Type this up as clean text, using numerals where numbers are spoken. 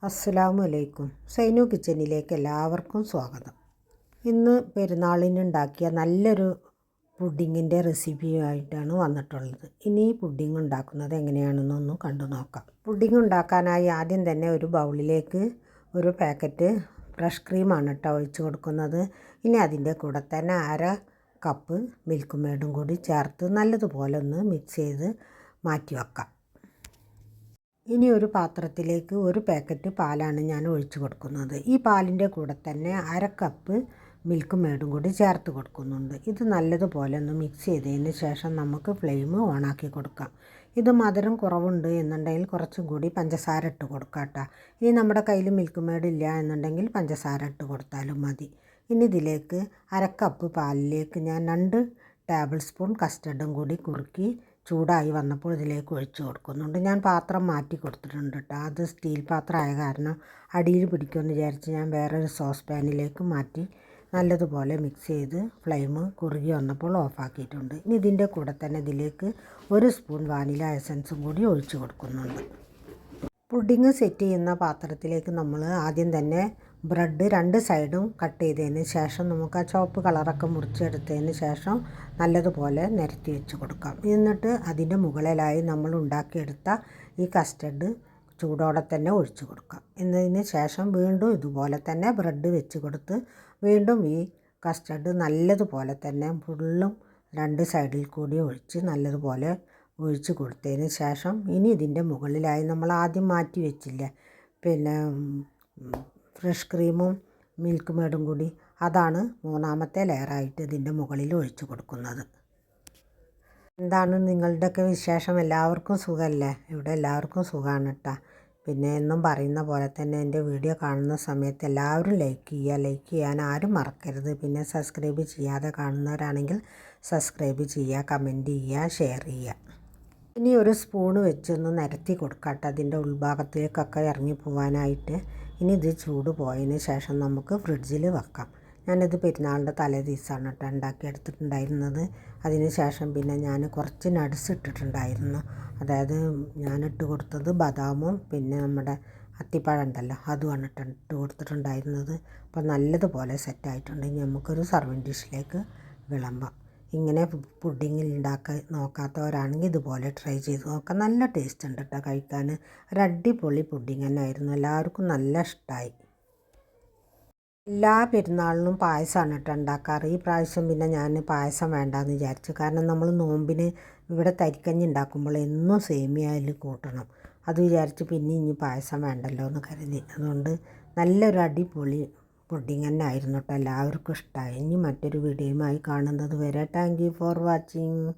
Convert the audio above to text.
അസ്സലാമു അലൈക്കും. സൈനു കിച്ചണിലേക്ക് എല്ലാവർക്കും സ്വാഗതം. ഇന്ന് പെരുന്നാളിനുണ്ടാക്കിയ നല്ലൊരു പുഡിങ്ങിൻ്റെ റെസിപ്പിയുമായിട്ടാണ് വന്നിട്ടുള്ളത്. ഇനി ഈ പുഡിങ് ഉണ്ടാക്കുന്നത് എങ്ങനെയാണെന്നൊന്ന് കണ്ടു നോക്കാം. പുഡിങ് ഉണ്ടാക്കാനായി ആദ്യം തന്നെ ഒരു ബൗളിലേക്ക് ഒരു പാക്കറ്റ് ഫ്രഷ് ക്രീമാണ് ഒഴിച്ച് കൊടുക്കുന്നത്. ഇനി അതിൻ്റെ കൂടെ തന്നെ 1/2 കപ്പ് മിൽക്ക് മെയ്ഡും കൂടി ചേർത്ത് നല്ലതുപോലെ ഒന്ന് മിക്സ് ചെയ്ത് മാറ്റി വെക്കാം. ഇനി ഒരു പാത്രത്തിലേക്ക് ഒരു പാക്കറ്റ് പാലാണ് ഞാൻ ഒഴിച്ച് കൊടുക്കുന്നത്. ഈ പാലിൻ്റെ കൂടെ തന്നെ 1/2 കപ്പ് മിൽക്ക് മെയ്ഡും കൂടി ചേർത്ത് കൊടുക്കുന്നുണ്ട്. ഇത് നല്ലതുപോലെ ഒന്ന് മിക്സ് ചെയ്തതിന് ശേഷം നമുക്ക് ഫ്ലെയിം ഓണാക്കി കൊടുക്കാം. ഇത് മധുരം കുറവുണ്ട് എന്നുണ്ടെങ്കിൽ കുറച്ചും കൂടി പഞ്ചസാര ഇട്ട് കൊടുക്കാം കേട്ടോ. ഇനി നമ്മുടെ കയ്യിൽ മിൽക്ക് മെയ്ഡ് ഇല്ല എന്നുണ്ടെങ്കിൽ പഞ്ചസാര ഇട്ട് കൊടുത്താലും മതി. ഇനി ഇതിലേക്ക് 1/2 കപ്പ് പാലിലേക്ക് ഞാൻ 2 ടേബിൾ സ്പൂൺ കസ്റ്റർഡും കൂടി കുറുക്കി ചൂടായി വന്നപ്പോൾ ഇതിലേക്ക് ഒഴിച്ച് കൊടുക്കുന്നുണ്ട്. ഞാൻ പാത്രം മാറ്റി കൊടുത്തിട്ടുണ്ട് കേട്ടോ. അത് സ്റ്റീൽ പാത്രമായ കാരണം അടിയിൽ പിടിക്കുമെന്ന് വിചാരിച്ച് ഞാൻ വേറൊരു സോസ് പാനിലേക്ക് മാറ്റി നല്ലതുപോലെ മിക്സ് ചെയ്ത് ഫ്ലെയിം കുറുകി വന്നപ്പോൾ ഓഫാക്കിയിട്ടുണ്ട്. ഇനി ഇതിൻ്റെ കൂടെ തന്നെ ഇതിലേക്ക് 1 സ്പൂൺ വാനില എസൻസും കൂടി ഒഴിച്ച് കൊടുക്കുന്നുണ്ട്. പുഡിങ് സെറ്റ് ചെയ്യുന്ന പാത്രത്തിലേക്ക് നമ്മൾ ആദ്യം തന്നെ ബ്രെഡ് 2 സൈഡും കട്ട് ചെയ്തതിന് ശേഷം നമുക്ക് ആ ചുവപ്പ് കളറൊക്കെ മുറിച്ചെടുത്തതിന് ശേഷം നല്ലതുപോലെ നിരത്തി വെച്ച് കൊടുക്കാം. എന്നിട്ട് അതിൻ്റെ മുകളിലായി നമ്മൾ ഉണ്ടാക്കിയെടുത്ത ഈ കസ്റ്റർഡ് ചൂടോടെ തന്നെ ഒഴിച്ച് കൊടുക്കാം. എന്നതിന് ശേഷം വീണ്ടും ഇതുപോലെ തന്നെ ബ്രെഡ് വെച്ച് കൊടുത്ത് വീണ്ടും ഈ കസ്റ്റർഡ് നല്ലതുപോലെ തന്നെ ഫുള്ളും 2 സൈഡിൽ കൂടി ഒഴിച്ച് നല്ലതുപോലെ ഒഴിച്ച് കൊടുത്തതിന് ശേഷം ഇനി ഇതിൻ്റെ മുകളിലായി നമ്മൾ ആദ്യം മാറ്റി വെച്ചില്ലേ പിന്നെ ഫ്രഷ് ക്രീമും മിൽക്ക് മെയ്ഡും കൂടി, അതാണ് 3ാമത്തെ ലെയറായിട്ട് ഇതിൻ്റെ മുകളിൽ ഒഴിച്ച് കൊടുക്കുന്നത്. എന്താണ് നിങ്ങളുടെയൊക്കെ വിശേഷം? എല്ലാവർക്കും സുഖമല്ലേ? ഇവിടെ എല്ലാവർക്കും സുഖമാണ് കേട്ടോ. പിന്നെ എന്നും പറയുന്ന പോലെ തന്നെ എൻ്റെ വീഡിയോ കാണുന്ന സമയത്ത് എല്ലാവരും ലൈക്ക് ചെയ്യാൻ ആരും മറക്കരുത്. പിന്നെ സബ്സ്ക്രൈബ് ചെയ്യാതെ കാണുന്നവരാണെങ്കിൽ സബ്സ്ക്രൈബ് ചെയ്യുക, കമൻറ്റ് ചെയ്യുക, ഷെയർ ചെയ്യുക. ഇനി ഒരു സ്പൂണ് വെച്ചൊന്ന് നിരത്തി കൊടുക്കാം കേട്ടോ, അതിൻ്റെ ഉൾഭാഗത്തേക്കൊക്കെ ഇറങ്ങി പോകാനായിട്ട്. ഇനി ഇത് ചൂട് പോയതിന് ശേഷം നമുക്ക് ഫ്രിഡ്ജിൽ വെക്കാം. ഞാനിത് പെരുന്നാളിൻ്റെ തലേ ദിവസമാണ് കേട്ടോ ഉണ്ടാക്കിയെടുത്തിട്ടുണ്ടായിരുന്നത്. അതിന് ശേഷം പിന്നെ ഞാൻ കുറച്ച് നട്ട്സ് ഇട്ടിട്ടുണ്ടായിരുന്നു. അതായത് ഞാനിട്ട് കൊടുത്തത് ബദാമും പിന്നെ നമ്മുടെ അത്തിപ്പഴം ഉണ്ടല്ലോ അതുമാണ് ഇട്ട് കൊടുത്തിട്ടുണ്ടായിരുന്നത്. അപ്പോൾ നല്ലതുപോലെ സെറ്റായിട്ടുണ്ട്. ഇനി നമുക്കൊരു സർവിങ് ഡിഷിലേക്ക് വിളമ്പാം. ഇങ്ങനെ പുഡിങ് ഉണ്ടാക്കാൻ നോക്കാത്തവരാണെങ്കിൽ ഇതുപോലെ ട്രൈ ചെയ്ത് നോക്കാം. നല്ല ടേസ്റ്റ് ഉണ്ട് കേട്ടോ കഴിക്കാൻ. ഒരു അടിപൊളി പുഡിങ് തന്നെ ആയിരുന്നു. എല്ലാവർക്കും നല്ല ഇഷ്ടമായി. എല്ലാ പെരുന്നാളിനും പായസമാണ് കേട്ടോ ഉണ്ടാക്കാറ്. ഈ പ്രാവശ്യം പിന്നെ ഞാൻ പായസം വേണ്ടാന്ന് വിചാരിച്ചു. കാരണം നമ്മൾ നോമ്പിന് ഇവിടെ തരിക്കഞ്ഞി ഉണ്ടാക്കുമ്പോൾ എന്നും സേമിയയിൽ കൂട്ടണം. അത് വിചാരിച്ച് പിന്നെ ഇനി പായസം വേണ്ടല്ലോ എന്ന് കരുതി. അതുകൊണ്ട് നല്ലൊരു അടിപൊളി പുഡിങ് തന്നെ ആയിരുന്നു കേട്ടോ. എല്ലാവർക്കും ഇഷ്ടമായി. ഇനി മറ്റൊരു വീഡിയോയുമായി കാണുന്നത് വരെ താങ്ക് യു ഫോർ വാച്ചിങ്.